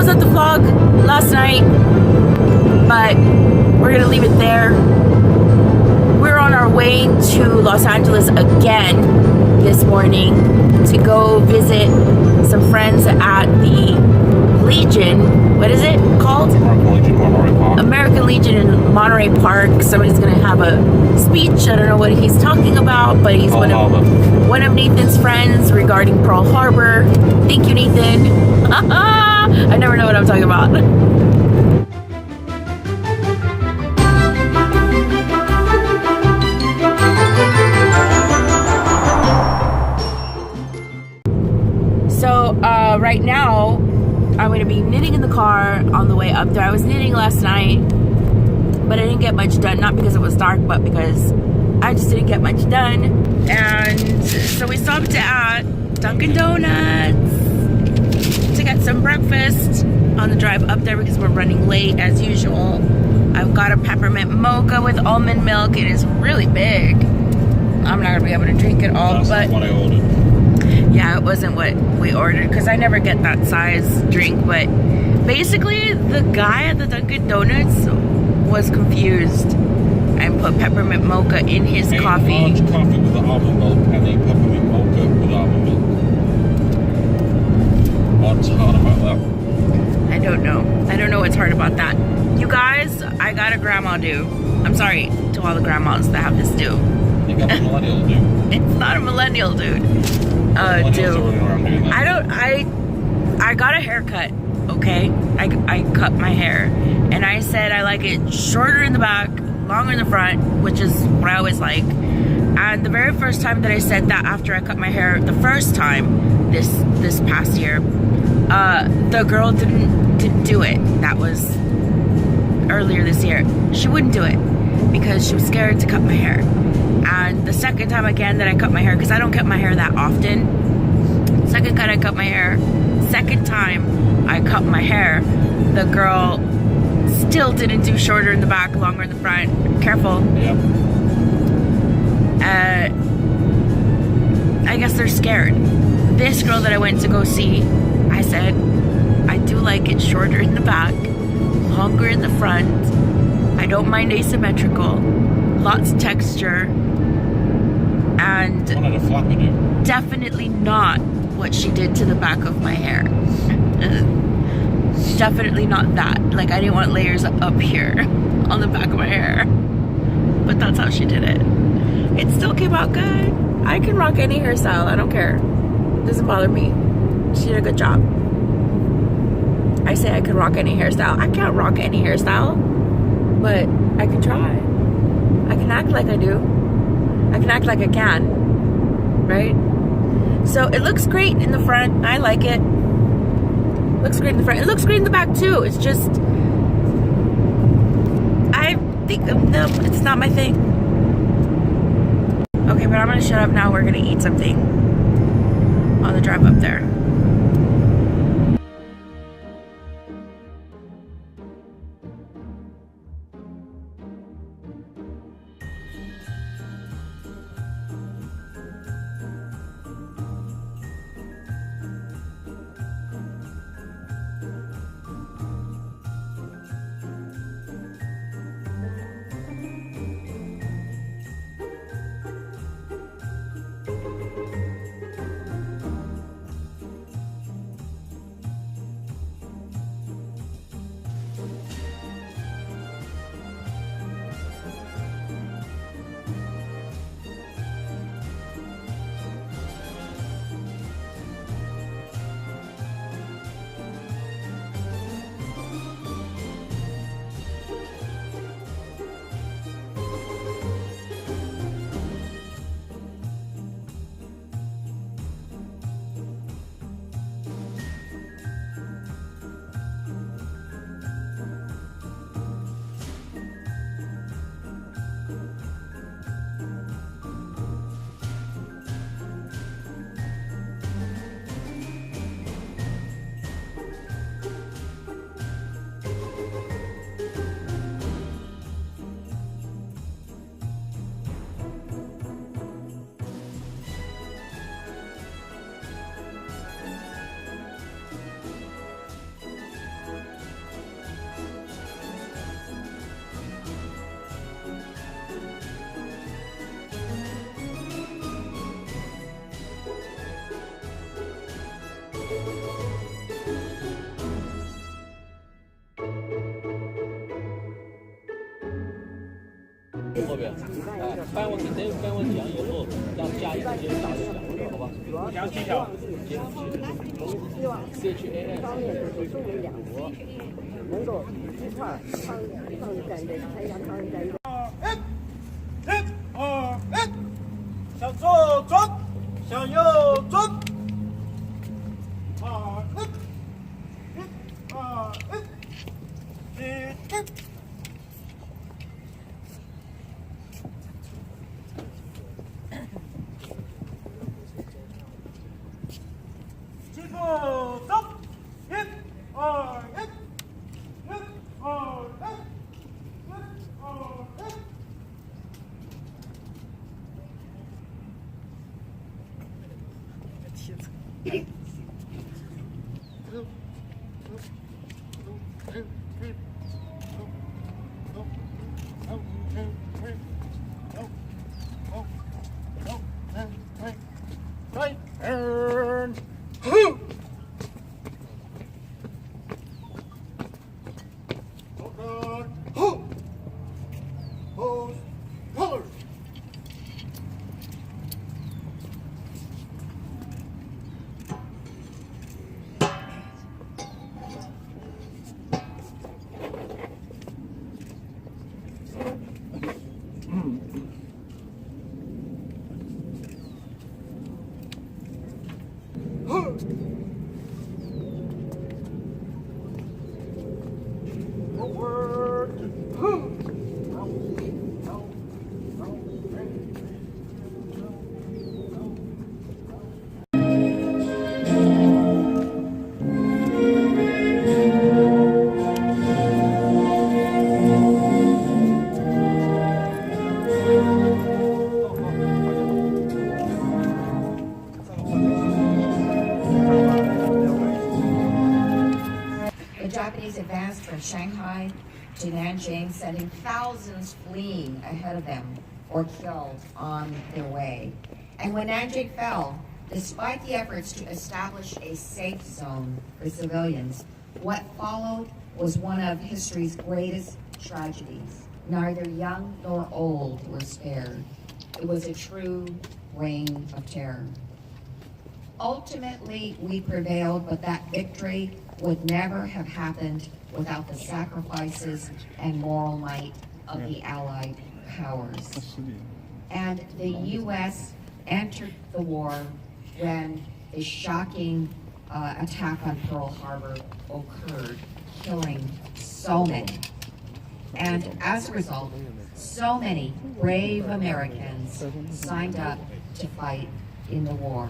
close out the vlog last night, but we're gonna leave it there. We're on our way to Los Angeles again this morning to go visit some friends at the Legion. What is it called? American Legion, Monterey Park. American Legion in Monterey Park. Somebody's gonna have a speech. I don't know what he's talking about, but he's one of Nathan's friends regarding Pearl Harbor. Thank you, Nathan. I never know what I'm talking about. So right now I'm going to be knitting in the car on the way up there. I was knitting last night, but I didn't get much done. Not because it was dark, but because I just didn't get much done. And so we stopped at Dunkin' Donuts to get some breakfast on the drive up there because we're running late as usual. I've got a peppermint mocha with almond milk. It is really big. I'm not going to be able to drink it all. That's but what I ordered. Yeah, it wasn't what we ordered because I never get that size drink. But basically, the guy at the Dunkin' Donuts was confused and put peppermint mocha in his coffee. A large coffee with the almond milk and a peppermint mocha with almond milk. What's hard about that? I don't know. I don't know what's hard about that. You guys, I got a grandma do. I'm sorry to all the grandmas that have this do. You got a millennial dude. It's not a millennial dude. Dude. I got a haircut, okay? I cut my hair. And I said I like it shorter in the back, longer in the front, which is what I always like. And the very first time that I said that after I cut my hair, the first time this past year, the girl didn't do it. That was earlier this year. She wouldn't do it because she was scared to cut my hair. And the second time again that I cut my hair, because I don't cut my hair that often. Second time I cut my hair, the girl still didn't do shorter in the back, longer in the front. Careful. Yep. I guess they're scared. This girl that I went to go see, I said, I do like it shorter in the back, longer in the front. I don't mind asymmetrical, lots of texture, and Wanted a flapper dude. definitely not what she did to the back of my hair. Definitely not that. Like, I didn't want layers up here on the back of my hair. But that's how she did it. It still came out good. I can rock any hairstyle. I don't care. It doesn't bother me. She did a good job. I say I can rock any hairstyle. I can't rock any hairstyle, but I can try. I can act like I do. I can act like I can, right? So it looks great in the front. I like it. Looks great in the front. It looks great in the back too. It's just, I think, no, it's not my thing. Okay, but I'm gonna shut up now. We're gonna eat something on the drive up there. 后边，翻完等翻完墙以后，让家里直接打响，好吧？讲技巧。CHAN 方面是中美两国能够一块儿抗战这参加抗日战争。向左转，向右转。齐步走，一、二、一，一、二、一，一、二、一。Right turn. Hold on. Pose. Colors. The Japanese advanced from Shanghai to Nianjin, sending thousands fleeing ahead of them or killed on their way. And when Nianjin fell, despite the efforts to establish a safe zone for civilians, what followed was one of history's greatest tragedies. Neither young nor old were spared. It was a true reign of terror. Ultimately, we prevailed, but that victory would never have happened without the sacrifices and moral might of the Allied powers. And the U.S. entered the war when the shocking attack on Pearl Harbor occurred, killing so many. And as a result, so many brave Americans signed up to fight in the war,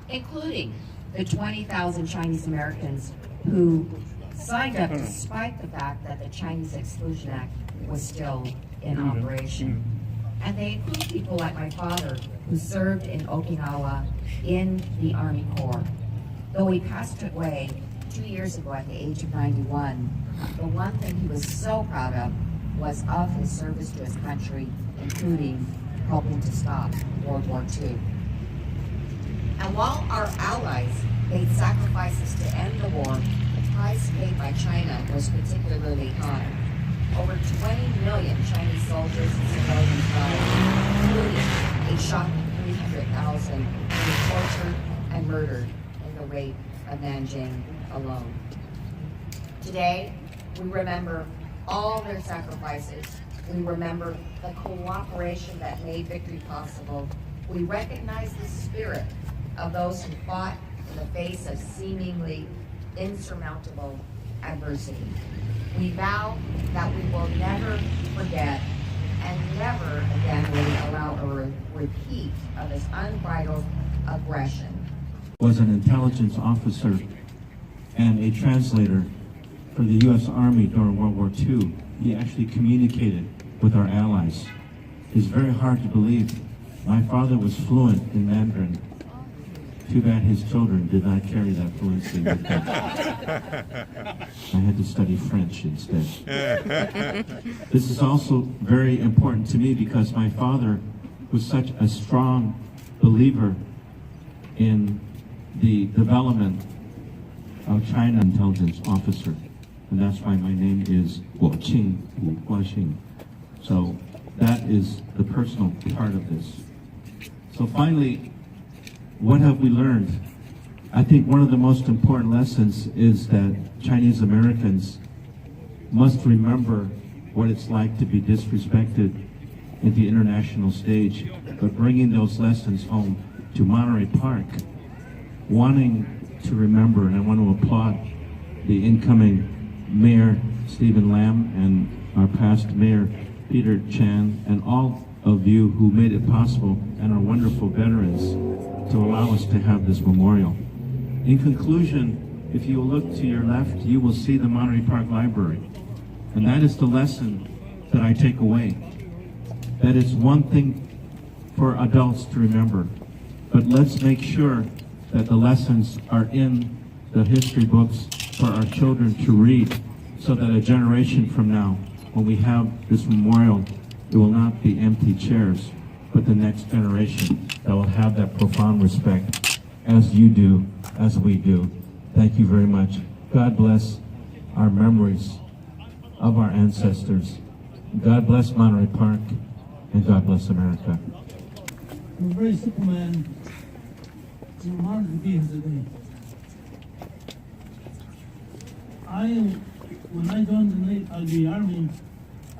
including the 20,000 Chinese Americans who signed up despite the fact that the Chinese Exclusion Act was still in operation. And they include people like my father, who served in Okinawa in the Army Corps. Though he passed away 2 years ago at the age of 91, the one thing he was so proud of was of his service to his country, including helping to stop World War II. And while our allies made sacrifices to end the war, the price paid by China was particularly high. Over 20 million Chinese soldiers and civilians died, including a shocking 300,000 who were tortured and murdered in the rape of Nanjing alone. Today, we remember all their sacrifices. We remember the cooperation that made victory possible. We recognize the spirit of those who fought in the face of seemingly insurmountable adversity. We vow that we will never forget and never again will allow a repeat of this unbridled aggression. Was an intelligence officer and a translator for the U.S. Army during World War II. He actually communicated with our allies. It's very hard to believe. My father was fluent in Mandarin. Too bad his children did not carry that fluency with them. I had to study French instead. This is also very important to me because my father was such a strong believer in the development of China intelligence officer. And that's why my name is Guoqing, Wu Guoxing. So that is the personal part of this. So finally, what have we learned? I think one of the most important lessons is that Chinese Americans must remember what it's like to be disrespected in the international stage, but bringing those lessons home to Monterey Park, wanting to remember, and I want to applaud the incoming Mayor Stephen Lam and our past Mayor Peter Chan and all of you who made it possible and are wonderful veterans to allow us to have this memorial. In conclusion, if you look to your left, you will see the Monterey Park Library. And that is the lesson that I take away. That is one thing for adults to remember. But let's make sure that the lessons are in the history books for our children to read, so that a generation from now, when we have this memorial, it will not be empty chairs, but the next generation that will have that profound respect, as you do, as we do. Thank you very much. God bless our memories of our ancestors. God bless Monterey Park, and God bless America. We're very simple man. We're honored to be here today. When I joined the Army,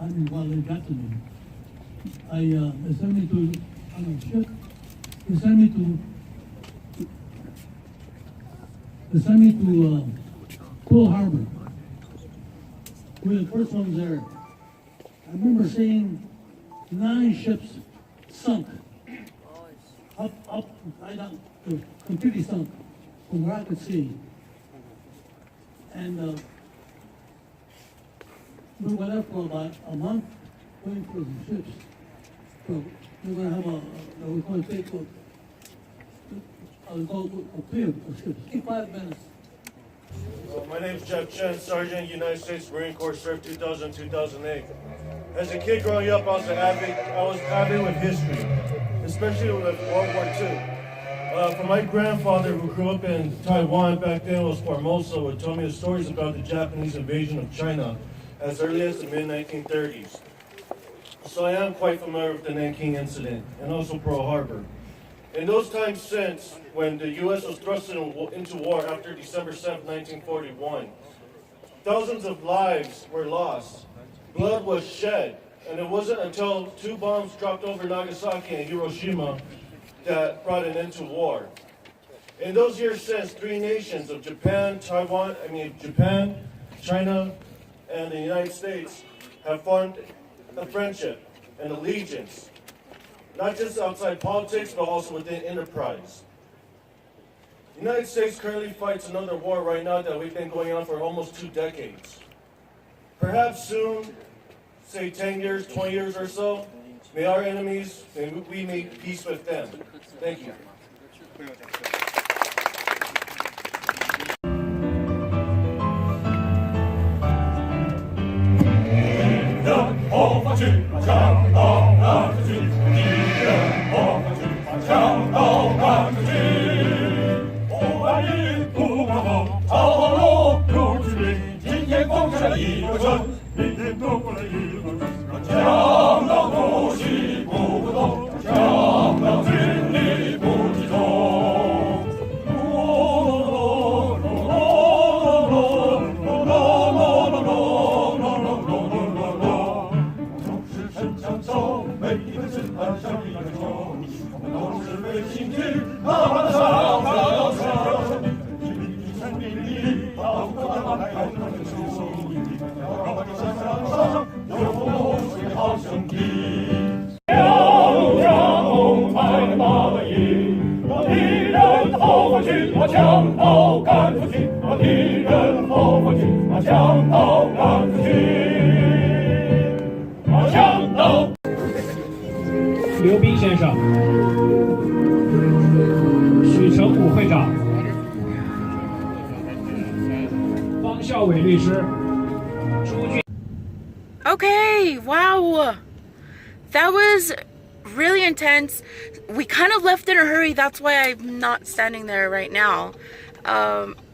I didn't well, they got to me. They sent me to on a ship. They sent me to Pearl Harbor. We were the first ones there. I remember seeing 9 ships sunk. Up, right down, completely sunk from where I could see. And we were there for about a month waiting for the ships. So we're going to have we're going to take a clear of ships. 5 minutes. My name's Jeff Chen, Sergeant, United States Marine Corps, served 2000-2008. As a kid growing up, I was avid with history, especially with World War II. For my grandfather, who grew up in Taiwan, back then it was Formosa, would tell me the stories about the Japanese invasion of China as early as the mid-1930s. So I am quite familiar with the Nanking incident and also Pearl Harbor. In those times since, when the U.S. was thrust into war after December 7, 1941, thousands of lives were lost. Blood was shed, and it wasn't until 2 bombs dropped over Nagasaki and Hiroshima that brought an end to war. In those years since, 3 nations of Japan, China, and the United States have formed a friendship and allegiance, not just outside politics, but also within enterprise. The United States currently fights another war right now that we've been going on for almost 2 decades. Perhaps soon, say 10 years, 20 years or so, may our enemies, may we make peace with them. Thank you. 刘斌先生、许成武会长、方孝伟律师、朱俊。 Okay, wow. That was really intense. We kind of left in a hurry. That's why I'm not standing there right now.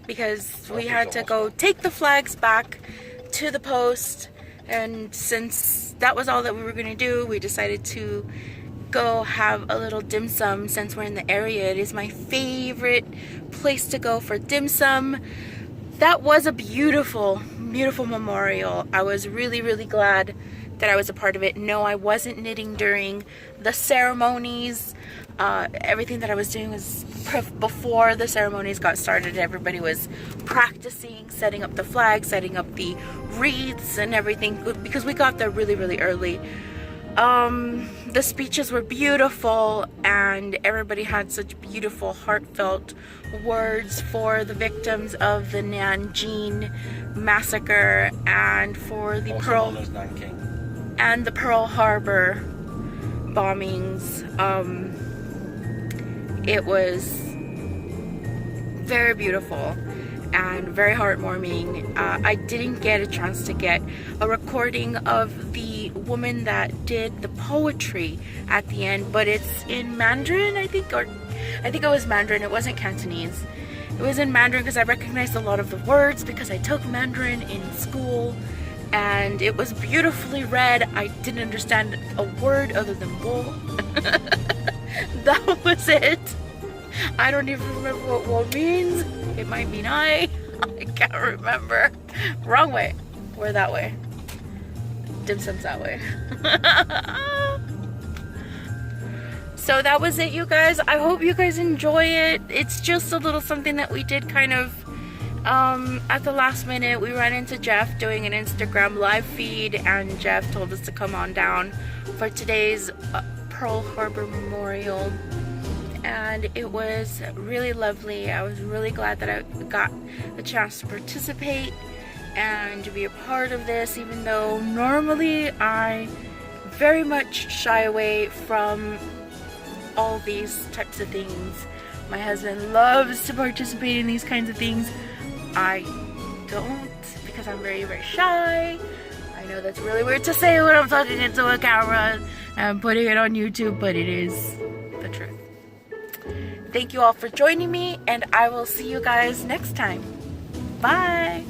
Because we had to go take the flags back to the post And since that was all that we were gonna do, we decided to go have a little dim sum since we're in the area. It is my favorite place to go for dim sum. That was a beautiful, beautiful memorial. I was really, really glad that I was a part of it. No, I wasn't knitting during the ceremonies. Everything that I was doing was before the ceremonies got started. Everybody was practicing, setting up the flag, setting up the wreaths and everything, because we got there really, really early. The speeches were beautiful, and everybody had such beautiful, heartfelt words for the victims of the Nianjin massacre and for the Pearl Harbor bombings. It was very beautiful and very heartwarming. I didn't get a chance to get a recording of the woman that did the poetry at the end, but it's in Mandarin, I think, or I think it was Mandarin. It wasn't Cantonese. It was in Mandarin because I recognized a lot of the words because I took Mandarin in school, and it was beautifully read. I didn't understand a word other than bull. That was it. I don't even remember what wool means. It might mean I can't remember. Wrong way. We're that way. Dim sum's that way. So that was it, you guys. I hope you guys enjoy it. It's just a little something that we did kind of at the last minute. We ran into Jeff doing an Instagram live feed, and Jeff told us to come on down for today's Pearl Harbor Memorial. And it was really lovely. I was really glad that I got a chance to participate and to be a part of this, even though normally I very much shy away from all these types of things. My husband loves to participate in these kinds of things. I don't, because I'm very, very shy. I know that's really weird to say when I'm talking into a camera and putting it on YouTube, but it is the truth. Thank you all for joining me, and I will see you guys next time. Bye!